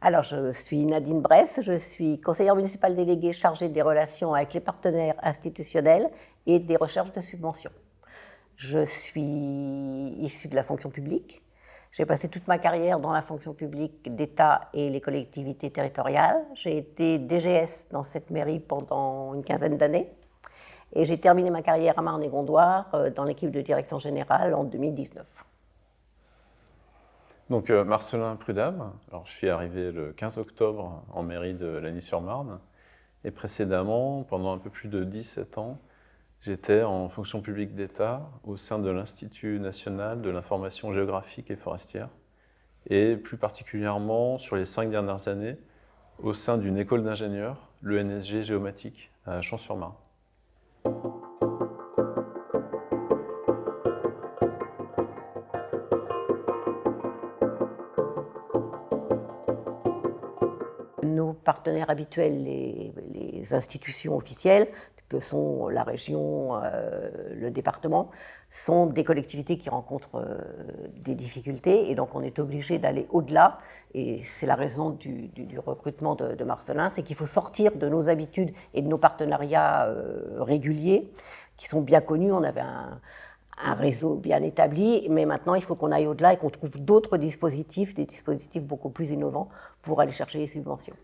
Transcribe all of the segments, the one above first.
Alors, je suis Nadine Bresse, je suis conseillère municipale déléguée chargée des relations avec les partenaires institutionnels et des recherches de subventions. Je suis issue de la fonction publique. J'ai passé toute ma carrière dans la fonction publique d'État et les collectivités territoriales. J'ai été DGS dans cette mairie pendant une quinzaine d'années. Et j'ai terminé ma carrière à Marne-et-Gondoire dans l'équipe de direction générale en 2019. Donc Marcelin Prud'homme, alors je suis arrivé le 15 octobre en mairie de Lagny-sur-Marne et précédemment, pendant un peu plus de 17 ans, j'étais en fonction publique d'État au sein de l'Institut national de l'information géographique et forestière et plus particulièrement sur les 5 dernières années au sein d'une école d'ingénieurs, l'ENSG Géomatique à Champs-sur-Marne. Nos partenaires habituels, les institutions officielles, que sont la région, le département, sont des collectivités qui rencontrent des difficultés et donc on est obligé d'aller au-delà et c'est la raison du recrutement de Marcelin, c'est qu'il faut sortir de nos habitudes et de nos partenariats réguliers qui sont bien connus. On avait un réseau bien établi, mais maintenant il faut qu'on aille au-delà et qu'on trouve d'autres dispositifs, des dispositifs beaucoup plus innovants pour aller chercher les subventions.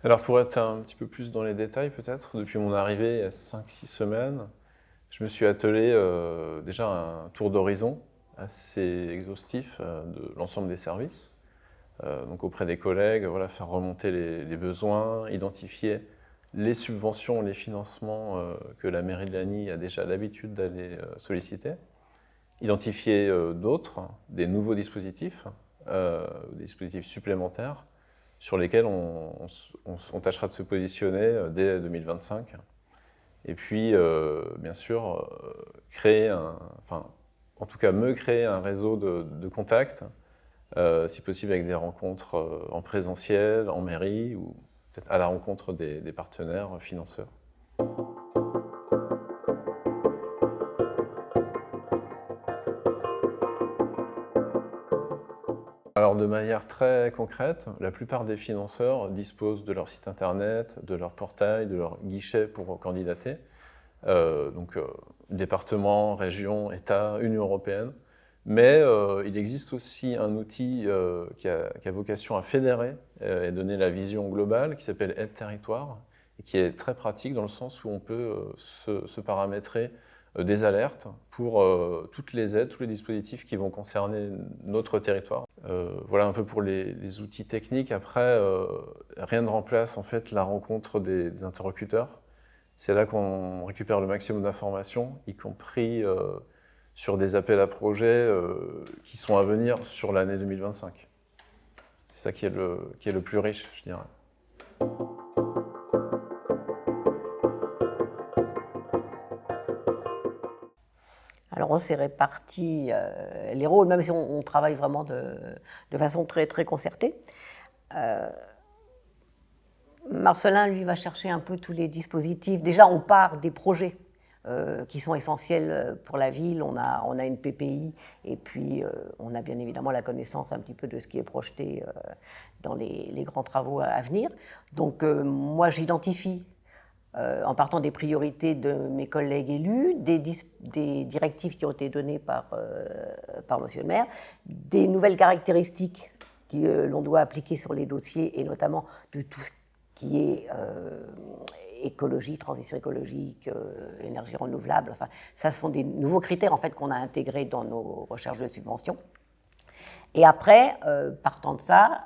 Alors pour être un petit peu plus dans les détails peut-être, depuis mon arrivée il y a 5-6 semaines, je me suis attelé déjà à un tour d'horizon assez exhaustif de l'ensemble des services. Donc auprès des collègues, voilà, faire remonter les besoins, identifier les subventions, les financements que la mairie de Lagny a déjà l'habitude d'aller solliciter, identifier d'autres, des nouveaux dispositifs, des dispositifs supplémentaires sur lesquels on tâchera de se positionner dès 2025. Et puis, bien sûr, en tout cas me créer un réseau de contacts, si possible avec des rencontres en présentiel, en mairie, ou peut-être à la rencontre des partenaires financeurs. Alors de manière très concrète, la plupart des financeurs disposent de leur site internet, de leur portail, de leur guichet pour candidater. Département, région, État, Union européenne. Mais il existe aussi un outil qui a vocation à fédérer et donner la vision globale, qui s'appelle Aide Territoire, et qui est très pratique dans le sens où on peut se paramétrer des alertes pour toutes les aides, tous les dispositifs qui vont concerner notre territoire. Voilà un peu pour les outils techniques. Après, rien ne remplace en fait la rencontre des interlocuteurs. C'est là qu'on récupère le maximum d'informations, y compris sur des appels à projets qui sont à venir sur l'année 2025. C'est ça qui est le plus riche, je dirais. Alors on s'est répartis les rôles, même si on travaille vraiment de façon très, très concertée. Marcelin, lui, va chercher un peu tous les dispositifs. Déjà, on part des projets qui sont essentiels pour la ville. On a une PPI et puis on a bien évidemment la connaissance un petit peu de ce qui est projeté dans les grands travaux à venir. Donc moi, j'identifie en partant des priorités de mes collègues élus, des directives qui ont été données par monsieur le maire, des nouvelles caractéristiques que l'on doit appliquer sur les dossiers et notamment de tout ce qui est écologie, transition écologique, énergie renouvelable. Enfin, ça, ce sont des nouveaux critères en fait, qu'on a intégrés dans nos recherches de subventions. Et après, partant de ça,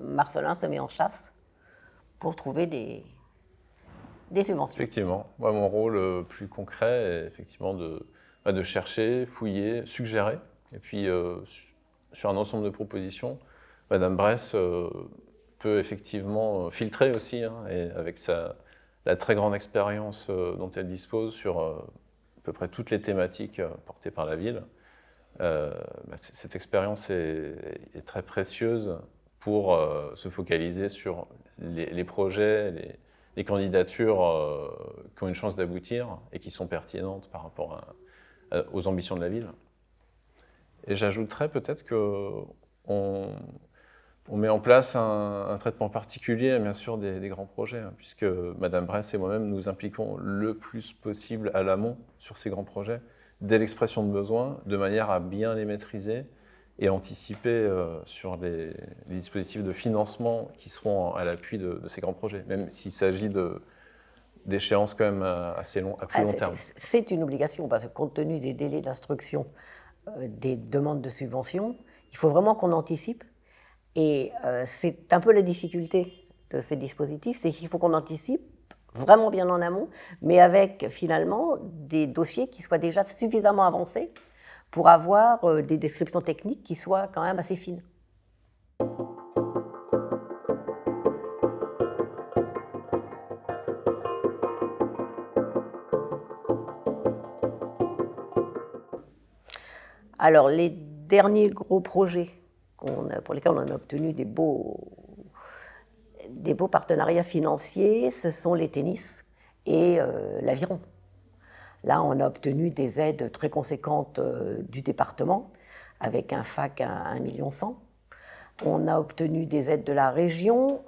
Marcelin se met en chasse pour trouver des subventions. Effectivement. Moi, mon rôle plus concret est effectivement de chercher, fouiller, suggérer. Et puis, sur un ensemble de propositions, Madame Bresse peut effectivement filtrer aussi, hein, et avec la très grande expérience dont elle dispose sur à peu près toutes les thématiques portées par la ville. Cette expérience est très précieuse pour se focaliser sur les projets, les candidatures qui ont une chance d'aboutir et qui sont pertinentes par rapport aux ambitions de la ville. Et j'ajouterais peut-être que On met en place un traitement particulier, bien sûr, des grands projets, hein, puisque Madame Bress et moi-même nous impliquons le plus possible à l'amont sur ces grands projets, dès l'expression de besoins, de manière à bien les maîtriser et anticiper sur les dispositifs de financement qui seront à l'appui de ces grands projets, même s'il s'agit d'échéances quand même assez longues, à plus long terme. C'est une obligation, parce que compte tenu des délais d'instruction des demandes de subventions, il faut vraiment qu'on anticipe. Et c'est un peu la difficulté de ces dispositifs, c'est qu'il faut qu'on anticipe vraiment bien en amont, mais avec finalement des dossiers qui soient déjà suffisamment avancés pour avoir des descriptions techniques qui soient quand même assez fines. Alors, les derniers gros projets pour lesquels on a obtenu des beaux partenariats financiers, ce sont les tennis et l'aviron. Là, on a obtenu des aides très conséquentes du département, avec un FAC à 1,1 million. On a obtenu des aides de la région.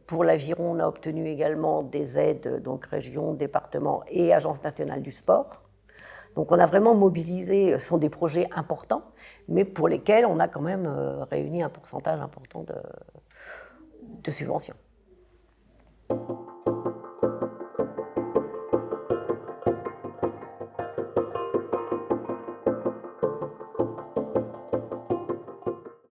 Pour l'aviron, on a obtenu également des aides, donc région, département et Agence nationale du sport. Donc on a vraiment mobilisé, ce sont des projets importants, mais pour lesquels on a quand même réuni un pourcentage important de subventions.